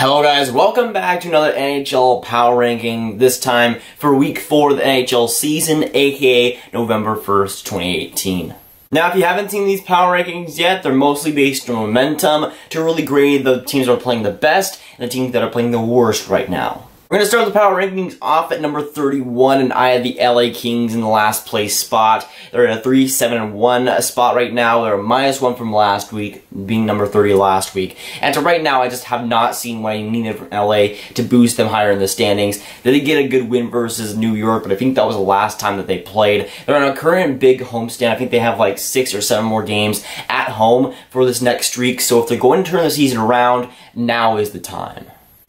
Hello guys, welcome back to another NHL Power Ranking, this time for Week 4 of the NHL season, aka November 1st, 2018. Now, if you haven't seen these power rankings yet, they're mostly based on momentum to really grade the teams that are playing the best and the teams that are playing the worst right now. We're going to start the power rankings off at number 31, and I have the LA Kings in the last place spot. They're in a 3-7-1 spot right now. They're -1 from last week, being number 30 last week. And so right now, I just have not seen what I needed from LA to boost them higher in the standings. They did get a good win versus New York, but I think that was the last time that they played. They're on a current big homestand. I think they have like 6 or 7 more games at home for this next streak. So if they're going to turn the season around, now is the time.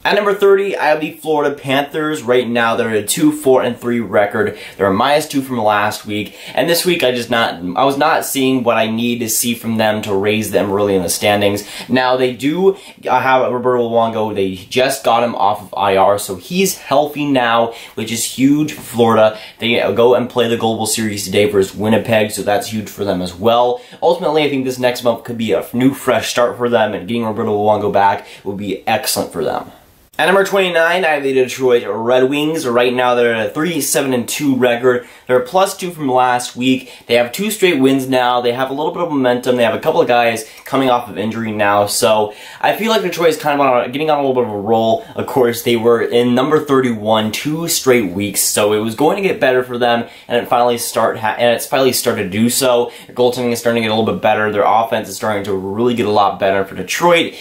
At number 30, I have the Florida Panthers. Right now, they're at a 2-4-3 record. They're a -2 from last week. And this week, I was not seeing what I need to see from them to raise them really in the standings. Now, they do have Roberto Luongo. They just got him off of IR, so he's healthy now, which is huge for Florida. They go and play the Global Series today versus Winnipeg, so that's huge for them as well. Ultimately, I think this next month could be a new, fresh start for them, and getting Roberto Luongo back will be excellent for them. At number 29, I have the Detroit Red Wings. Right now, they're at a 3-7-2 record. They're a +2 from last week. They have 2 straight wins now. They have a little bit of momentum. They have a couple of guys coming off of injury now. So I feel like Detroit is kind of getting on a little bit of a roll. Of course, they were in number 31 2 straight weeks, so it was going to get better for them, and it's finally started to do so. Their goaltending is starting to get a little bit better. Their offense is starting to really get a lot better for Detroit.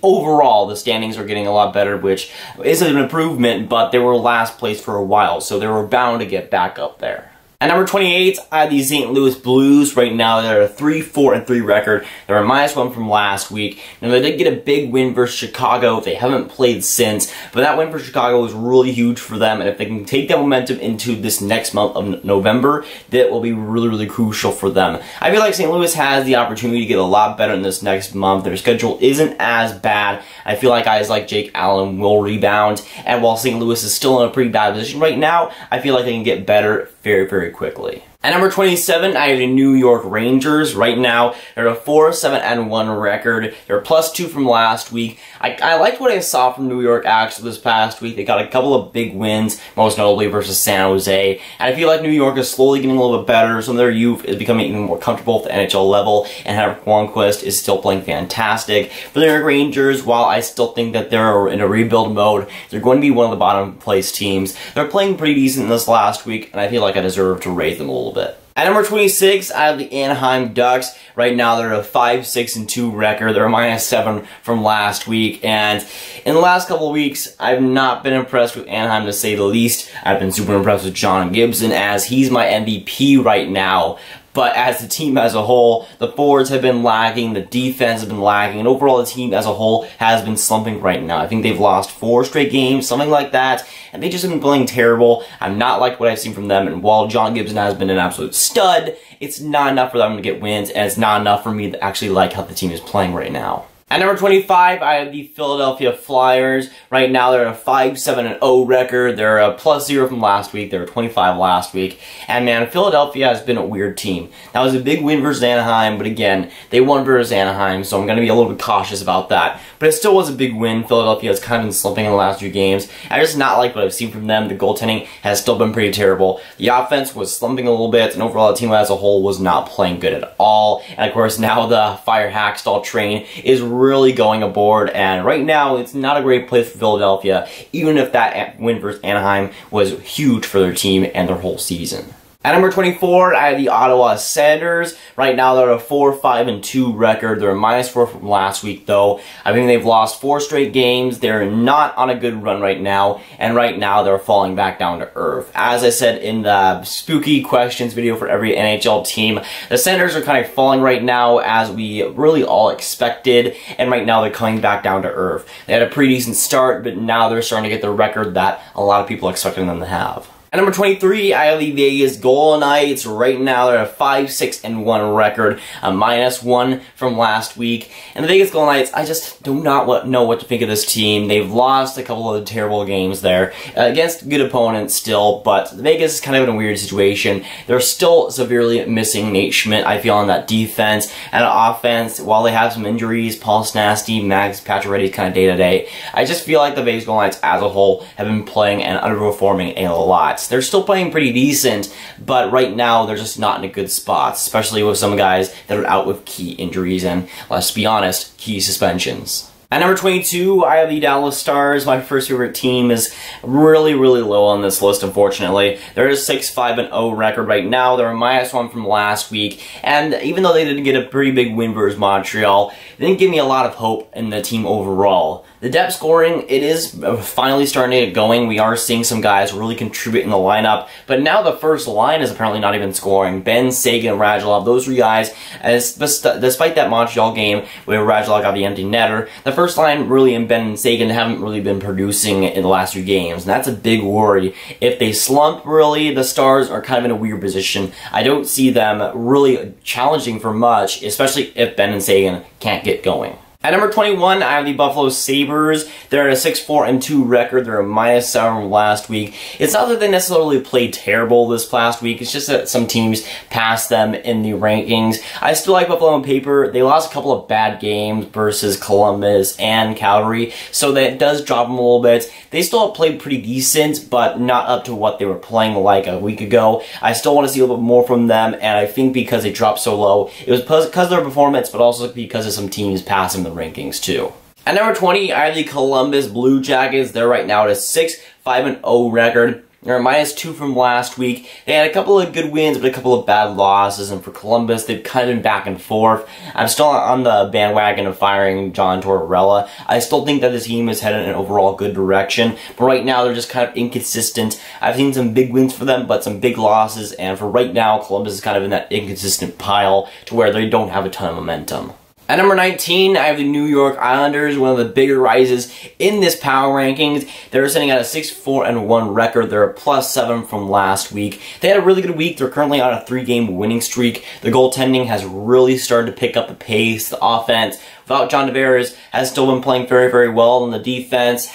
Overall, the standings are getting a lot better, which is an improvement, but they were last place for a while, so they were bound to get back up there. At number 28, I have the St. Louis Blues. Right now, they're a 3-4-3 record. They're a -1 from last week. Now, they did get a big win versus Chicago. They haven't played since, but that win for Chicago was really huge for them, and if they can take that momentum into this next month of November, that will be really, really crucial for them. I feel like St. Louis has the opportunity to get a lot better in this next month. Their schedule isn't as bad. I feel like guys like Jake Allen will rebound, and while St. Louis is still in a pretty bad position right now, I feel like they can get better very, very quickly. At number 27, I have the New York Rangers. Right now, they're a 4-7-1 record. They're a +2 from last week. I liked what I saw from New York actually this past week. They got a couple of big wins, most notably versus San Jose. And I feel like New York is slowly getting a little bit better. Some of their youth is becoming even more comfortable at the NHL level, and Henrik Lundqvist is still playing fantastic. For the New York Rangers, while I still think that they're in a rebuild mode, they're going to be one of the bottom place teams. They're playing pretty decent this last week, and I feel like I deserve to raise them a little bit. At number 26, I have the Anaheim Ducks. Right now, they're a 5-6-2 record. They're a -7 from last week. And in the last couple of weeks, I've not been impressed with Anaheim, to say the least. I've been super impressed with John Gibson, as he's my MVP right now. But as the team as a whole, the forwards have been lacking, the defense has been lacking, and overall the team as a whole has been slumping right now. I think they've lost 4 straight games, something like that, and they just have been playing terrible. I've not liked what I've seen from them, and while John Gibson has been an absolute stud, it's not enough for them to get wins, and it's not enough for me to actually like how the team is playing right now. At number 25, I have the Philadelphia Flyers. Right now, they're a 5-7-0 record. They're a +0 from last week. They were 25 last week. And man, Philadelphia has been a weird team. That was a big win versus Anaheim, but again, they won versus Anaheim, so I'm going to be a little bit cautious about that. But it still was a big win. Philadelphia has kind of been slumping in the last few games. I just not like what I've seen from them. The goaltending has still been pretty terrible. The offense was slumping a little bit, and overall, the team as a whole was not playing good at all. And of course, now the Fire Hackstall train is really going aboard, and right now it's not a great place for Philadelphia, even if that win versus Anaheim was huge for their team and their whole season. At number 24, I have the Ottawa Senators. Right now, they're a 4-5-2 record. They're a -4 from last week, though. I think they've lost 4 straight games. They're not on a good run right now, and right now, they're falling back down to earth. As I said in the spooky questions video for every NHL team, the Senators are kind of falling right now, as we really all expected, and right now, they're coming back down to earth. They had a pretty decent start, but now they're starting to get the record that a lot of people are expecting them to have. At number 23, I have the Vegas Golden Knights. Right now, they're at a 5-6-1 record, a -1 from last week. And the Vegas Golden Knights, I just do not know what to think of this team. They've lost a couple of terrible games there against good opponents still, but Vegas is kind of in a weird situation. They're still severely missing Nate Schmidt, I feel, on that defense and offense. While they have some injuries, Paul Stastny, Max Pacioretty kind of day-to-day, I just feel like the Vegas Golden Knights as a whole have been playing and underperforming a lot. They're still playing pretty decent, but right now they're just not in a good spot, especially with some guys that are out with key injuries and, let's be honest, key suspensions. At number 22, I have the Dallas Stars. My first favorite team is really low on this list, unfortunately. They're a 6-5-0 record right now. They're a -1 from last week. And even though they did get a pretty big win versus Montreal, it didn't give me a lot of hope in the team overall. The depth scoring, it is finally starting to get going. We are seeing some guys really contribute in the lineup. But now the first line is apparently not even scoring. Benn, Seguin, and Radulov, those three guys, despite that Montreal game where Radulov got the empty netter, the first line really and Benn and Seguin haven't really been producing in the last few games. And that's a big worry. If they slump, really, the Stars are kind of in a weird position. I don't see them really challenging for much, especially if Benn and Seguin can't get going. At number 21, I have the Buffalo Sabres. They're at a 6-4-2 record. They're a -7 from last week. It's not that they necessarily played terrible this past week. It's just that some teams passed them in the rankings. I still like Buffalo on paper. They lost a couple of bad games versus Columbus and Calgary, so that does drop them a little bit. They still have played pretty decent, but not up to what they were playing like a week ago. I still want to see a little bit more from them, and I think because they dropped so low, it was because of their performance, but also because of some teams passing the rankings too. At number 20, I have the Columbus Blue Jackets. They're right now at a 6-5-0 record. They're a -2 from last week. They had a couple of good wins, but a couple of bad losses. And for Columbus, they've kind of been back and forth. I'm still on the bandwagon of firing John Tortorella. I still think that the team is headed in an overall good direction. But right now, they're just kind of inconsistent. I've seen some big wins for them, but some big losses. And for right now, Columbus is kind of in that inconsistent pile to where they don't have a ton of momentum. At number 19, I have the New York Islanders, one of the bigger rises in this power rankings. They're sitting at a 6-4-1 record. They're a +7 from last week. They had a really good week. They're currently on a 3-game winning streak. The goaltending has really started to pick up the pace. The offense, without John Tavares, has still been playing very well, and the defense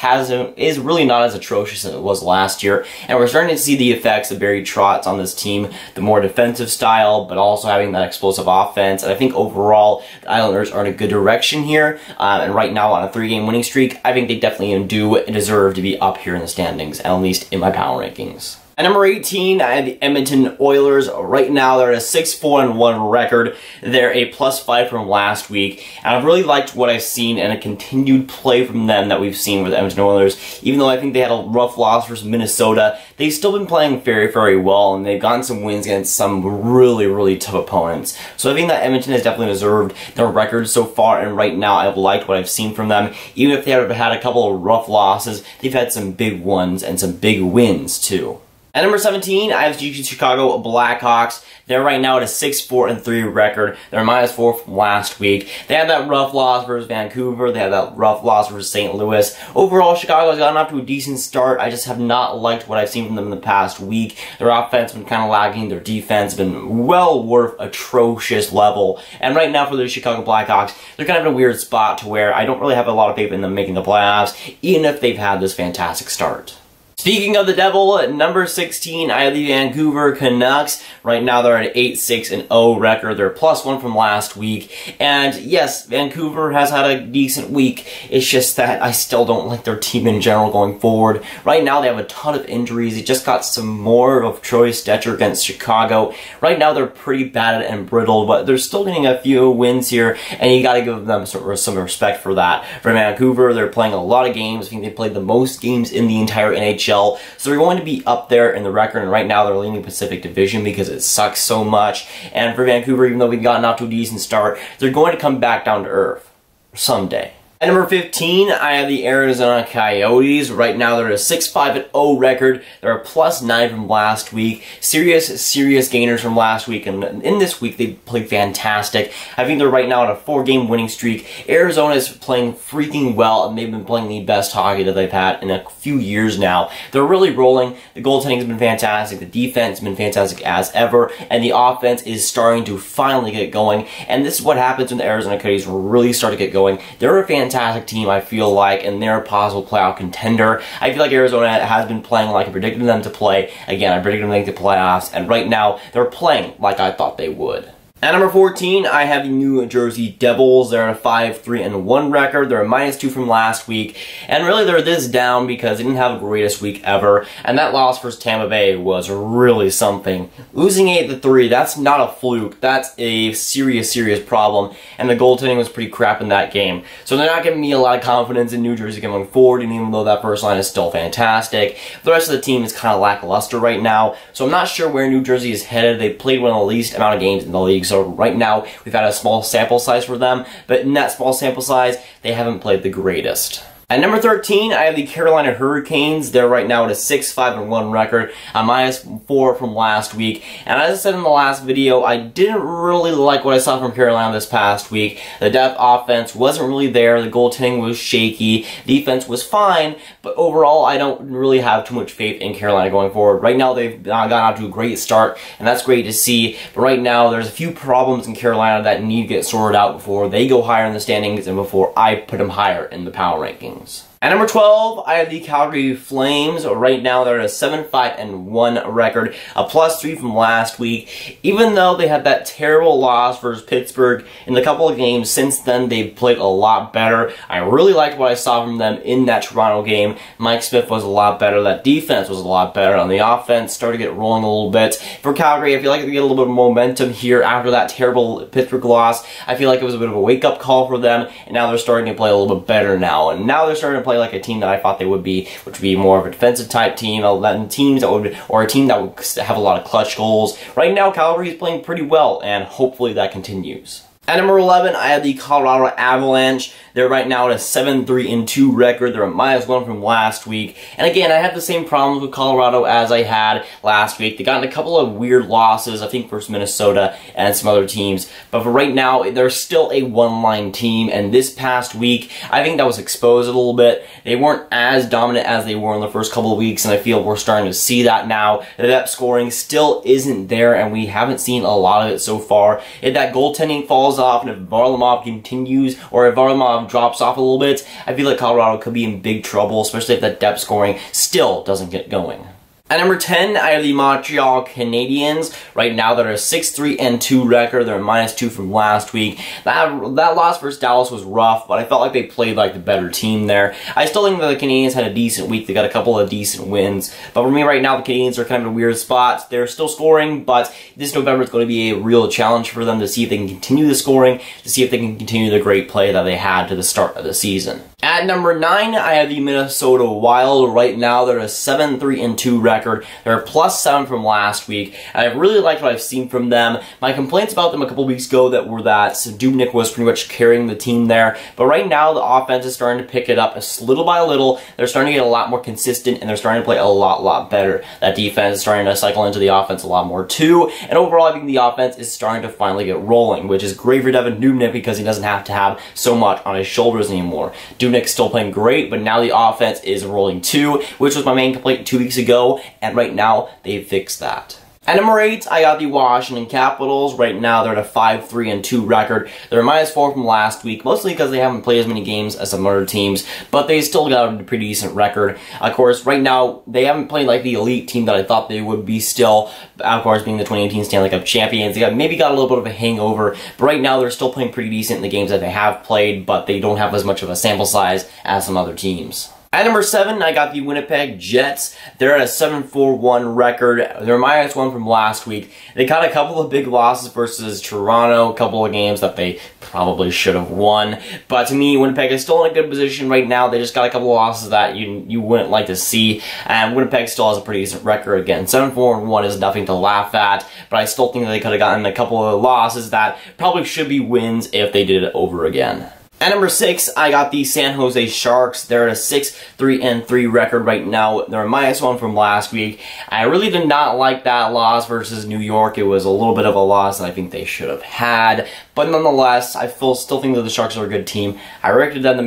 is really not as atrocious as it was last year. And we're starting to see the effects of Barry Trotz on this team, the more defensive style, but also having that explosive offense. And I think overall, the Islanders are in a good direction here, and right now on a 3-game winning streak, I think they definitely do deserve to be up here in the standings, at least in my power rankings. At number 18, I have the Edmonton Oilers. Right now, they're at a 6-4-1 record. They're a +5 from last week. And I've really liked what I've seen and a continued play from them that we've seen with the Edmonton Oilers. Even though I think they had a rough loss versus Minnesota, they've still been playing very well, and they've gotten some wins against some really tough opponents. So I think that Edmonton has definitely deserved their record so far, and right now I've liked what I've seen from them. Even if they have had a couple of rough losses, they've had some big ones and some big wins too. At number 17, I have the Chicago Blackhawks. They're right now at a 6-4-3 record. They're -4 from last week. They had that rough loss versus Vancouver. They had that rough loss versus St. Louis. Overall, Chicago's gotten off to a decent start. I just have not liked what I've seen from them in the past week. Their offense has been kind of lagging. Their defense has been well worth atrocious level. And right now for the Chicago Blackhawks, they're kind of in a weird spot to where I don't really have a lot of faith in them making the playoffs, even if they've had this fantastic start. Speaking of the devil, at number 16, I have the Vancouver Canucks. Right now, they're at an 8-6-0 record. They're +1 from last week. And yes, Vancouver has had a decent week. It's just that I still don't like their team in general going forward. Right now, they have a ton of injuries. They just got some more of Troy Stecher against Chicago. Right now, they're pretty battered and brittle, but they're still getting a few wins here, and you gotta give them some respect for that. For Vancouver, they're playing a lot of games. I think they played the most games in the entire NHL. So they're going to be up there in the record, and right now they're leading the Pacific Division because it sucks so much. And for Vancouver, even though we've gotten off to a decent start, they're going to come back down to earth someday. At number 15, I have the Arizona Coyotes. Right now, they're a 6-5-0 record. They're a +9 from last week. Serious gainers from last week, and in this week, they played fantastic. I think they're right now on a 4-game winning streak. Arizona is playing freaking well, and they've been playing the best hockey that they've had in a few years now. They're really rolling. The goaltending has been fantastic. The defense has been fantastic as ever, and the offense is starting to finally get going. And this is what happens when the Arizona Coyotes really start to get going. They're a fantastic team, I feel like, and they're a possible playoff contender. I feel like Arizona has been playing like I predicted them to play. Again, I predicted them to make the playoffs, and right now, they're playing like I thought they would. At number 14, I have the New Jersey Devils. They're a 5-3-1 record. They're a -2 from last week. And really, they're this down because they didn't have the greatest week ever. And that loss versus Tampa Bay was really something. Losing 8-3, that's not a fluke. That's a serious problem. And the goaltending was pretty crap in that game. So they're not giving me a lot of confidence in New Jersey going forward. And even though that first line is still fantastic, the rest of the team is kind of lackluster right now. So I'm not sure where New Jersey is headed. They played one of the least amount of games in the league. So right now, we've had a small sample size for them, but in that small sample size, they haven't played the greatest. At number 13, I have the Carolina Hurricanes. They're right now at a 6-5-1 record, a -4 from last week. And as I said in the last video, I didn't really like what I saw from Carolina this past week. The depth offense wasn't really there. The goaltending was shaky. Defense was fine, but overall, I don't really have too much faith in Carolina going forward. Right now, they've gotten out to a great start, and that's great to see. But right now, there's a few problems in Carolina that need to get sorted out before they go higher in the standings and before I put them higher in the power rankings. At number 12, I have the Calgary Flames. Right now, they're at a 7-5-1 record, a +3 from last week. Even though they had that terrible loss versus Pittsburgh in the couple of games since then, they've played a lot better. I really liked what I saw from them in that Toronto game. Mike Smith was a lot better. That defense was a lot better. On the offense, started to get rolling a little bit. For Calgary, I feel like they get a little bit of momentum here after that terrible Pittsburgh loss. I feel like it was a bit of a wake-up call for them, and now they're starting to play a little bit better now. And now they're starting to play like a team that I thought they would be, which would be more of a defensive type team, or a team that would have a lot of clutch goals. Right now, Calgary is playing pretty well, and hopefully that continues. At number 11, I have the Colorado Avalanche. They're right now at a 7-3-2 record. They're a -1 from last week. And again, I have the same problems with Colorado as I had last week. They got in a couple of weird losses, I think versus Minnesota and some other teams. But for right now, they're still a one-line team. And this past week, I think that was exposed a little bit. They weren't as dominant as they were in the first couple of weeks. And I feel we're starting to see that now. The depth scoring still isn't there. And we haven't seen a lot of it so far. If that goaltending falls off, and if Varlamov continues, or if Varlamov drops off a little bit, I feel like Colorado could be in big trouble, especially if that depth scoring still doesn't get going. At number 10, I have the Montreal Canadiens. Right now, they're a 6-3-2 record. They're a -2 from last week. That loss versus Dallas was rough, but I felt like they played like the better team there. I still think that the Canadiens had a decent week. They got a couple of decent wins. But for me right now, the Canadiens are kind of in a weird spot. They're still scoring, but this November is going to be a real challenge for them to see if they can continue the scoring, to see if they can continue the great play that they had to the start of the season. At number 9, I have the Minnesota Wild. Right now, they're a 7-3-2 record. They're a +7 from last week. And I really liked what I've seen from them. My complaints about them a couple weeks ago were that Dubnyk was pretty much carrying the team there. But right now, the offense is starting to pick it up little by little. They're starting to get a lot more consistent, and they're starting to play a lot better. That defense is starting to cycle into the offense a lot more too. And overall, I think the offense is starting to finally get rolling, which is great for Devin Dubnyk because he doesn't have to have so much on his shoulders anymore. Dubnyk's still playing great, but now the offense is rolling too, which was my main complaint 2 weeks ago, and right now, they've fixed that. At number 8, I got the Washington Capitals. Right now, they're at a 5-3-2 record. They're a -4 from last week, mostly because they haven't played as many games as some other teams, but they still got a pretty decent record. Of course, right now, they haven't played like the elite team that I thought they would be still, of course, being the 2018 Stanley Cup champions. They maybe got a little bit of a hangover, but right now, they're still playing pretty decent in the games that they have played, but they don't have as much of a sample size as some other teams. At number 7, I got the Winnipeg Jets. They're at a 7-4-1 record. They're -1 from last week. They got a couple of big losses versus Toronto, a couple of games that they probably should have won. But to me, Winnipeg is still in a good position right now. They just got a couple of losses that you wouldn't like to see. And Winnipeg still has a pretty decent record. Again, 7-4-1 is nothing to laugh at. But I still think that they could have gotten a couple of losses that probably should be wins if they did it over again. At number 6, I got the San Jose Sharks. They're at a 6-3-3 record right now. They're a -1 from last week. I really did not like that loss versus New York. It was a little bit of a loss that I think they should have had. But nonetheless, I still think that the Sharks are a good team. I predicted them to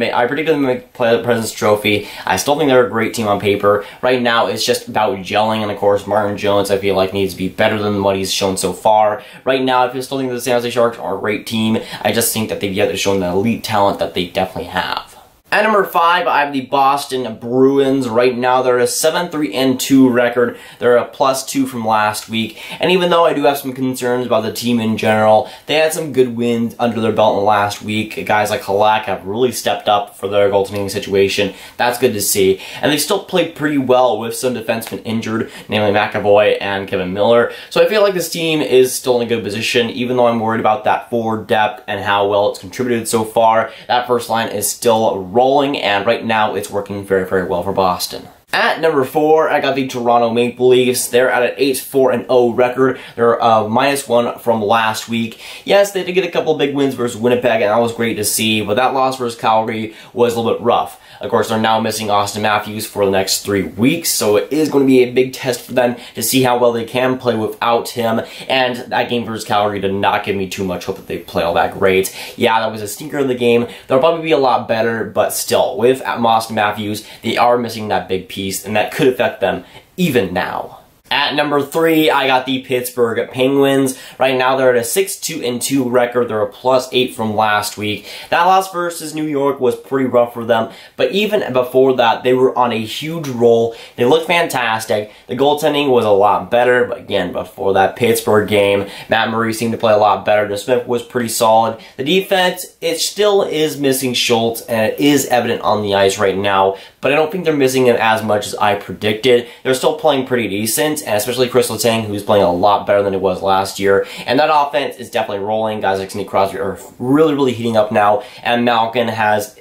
make play the President's Trophy. I still think they're a great team on paper. Right now, it's just about gelling. And of course, Martin Jones, I feel like, needs to be better than what he's shown so far. Right now, I still think the San Jose Sharks are a great team. I just think that they've yet to show the elite talent that they definitely have. At number 5, I have the Boston Bruins. Right now, they're a 7-3-2 record. They're a +2 from last week. And even though I do have some concerns about the team in general, they had some good wins under their belt in the last week. Guys like Halak have really stepped up for their goaltending situation. That's good to see. And they still played pretty well with some defensemen injured, namely McAvoy and Kevin Miller. So I feel like this team is still in a good position, even though I'm worried about that forward depth and how well it's contributed so far. That first line is still rolling, and right now it's working very, very well for Boston. At number 4, I got the Toronto Maple Leafs. They're at an 8-4-0 record. They're -1 from last week. Yes, they did get a couple big wins versus Winnipeg, and that was great to see, but that loss versus Calgary was a little bit rough. Of course, they're now missing Austin Matthews for the next 3 weeks, so it is going to be a big test for them to see how well they can play without him. And that game versus Calgary did not give me too much hope that they play all that great. Yeah, that was a stinker of the game. They'll probably be a lot better, but still, with Austin Matthews, they are missing that big piece, and that could affect them even now. At number 3, I got the Pittsburgh Penguins. Right now, they're at a 6-2-2 record. They're a +8 from last week. That loss versus New York was pretty rough for them, but even before that, they were on a huge roll. They looked fantastic. The goaltending was a lot better, but again, before that Pittsburgh game, Matt Murray seemed to play a lot better. DeSmith was pretty solid. The defense, it still is missing Schultz, and it is evident on the ice right now, but I don't think they're missing him as much as I predicted. They're still playing pretty decent, and especially Chris Letang, who's playing a lot better than he was last year. And that offense is definitely rolling. Guys like Sidney Crosby are really, really heating up now, and Malkin has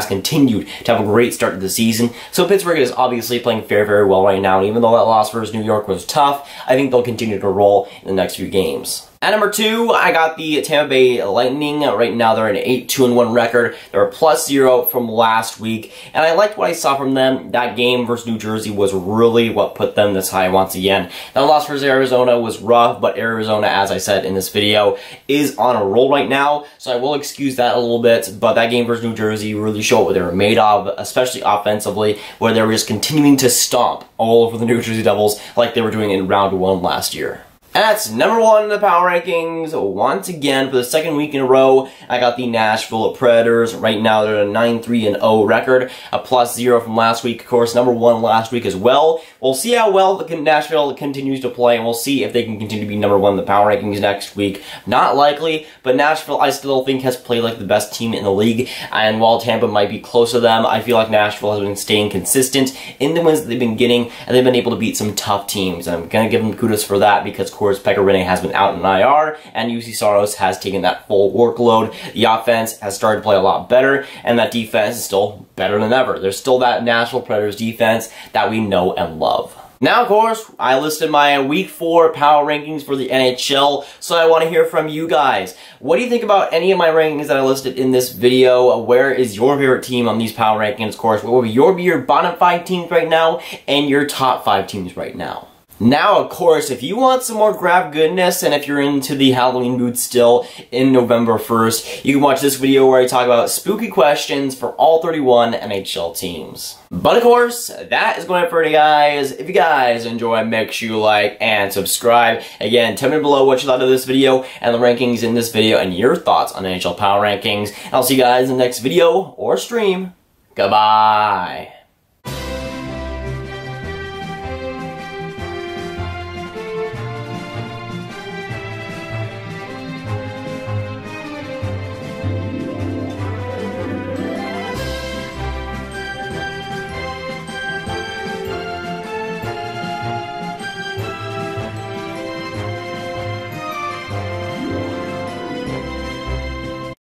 continued to have a great start to the season. So Pittsburgh is obviously playing very, very well right now, and even though that loss versus New York was tough, I think they'll continue to roll in the next few games. At number 2, I got the Tampa Bay Lightning. Right now, they're an 8-2-1 record. They're a +0 from last week, and I liked what I saw from them. That game versus New Jersey was really what put them this high once again. That loss versus Arizona was rough, but Arizona, as I said in this video, is on a roll right now, so I will excuse that a little bit, but that game versus New Jersey really showed what they were made of, especially offensively, where they were just continuing to stomp all over the New Jersey Devils like they were doing in round 1 last year. At number 1 in the power rankings, once again, for the second week in a row, I got the Nashville Predators. Right now, they're at a 9-3-0 record, a +0 from last week. Of course, number 1 last week as well. We'll see how well Nashville continues to play, and we'll see if they can continue to be number 1 in the power rankings next week. Not likely, but Nashville, I still think, has played like the best team in the league, and while Tampa might be close to them, I feel like Nashville has been staying consistent in the wins that they've been getting, and they've been able to beat some tough teams. I'm going to give them kudos for that because, of course, Pekka Rinne has been out in IR, and UC Saros has taken that full workload. The offense has started to play a lot better, and that defense is still better than ever. There's still that Nashville Predators defense that we know and love. Now, of course, I listed my Week 4 power rankings for the NHL, so I want to hear from you guys. What do you think about any of my rankings that I listed in this video? Where is your favorite team on these power rankings? Of course, what will be your bottom 5 teams right now, and your top 5 teams right now? Now, of course, if you want some more Grav goodness, and if you're into the Halloween mood still in November 1st, you can watch this video where I talk about spooky questions for all 31 NHL teams. But of course, that is going to be it for today, guys. If you guys enjoy, make sure you like and subscribe. Again, tell me below what you thought of this video and the rankings in this video and your thoughts on NHL Power Rankings. And I'll see you guys in the next video or stream. Goodbye.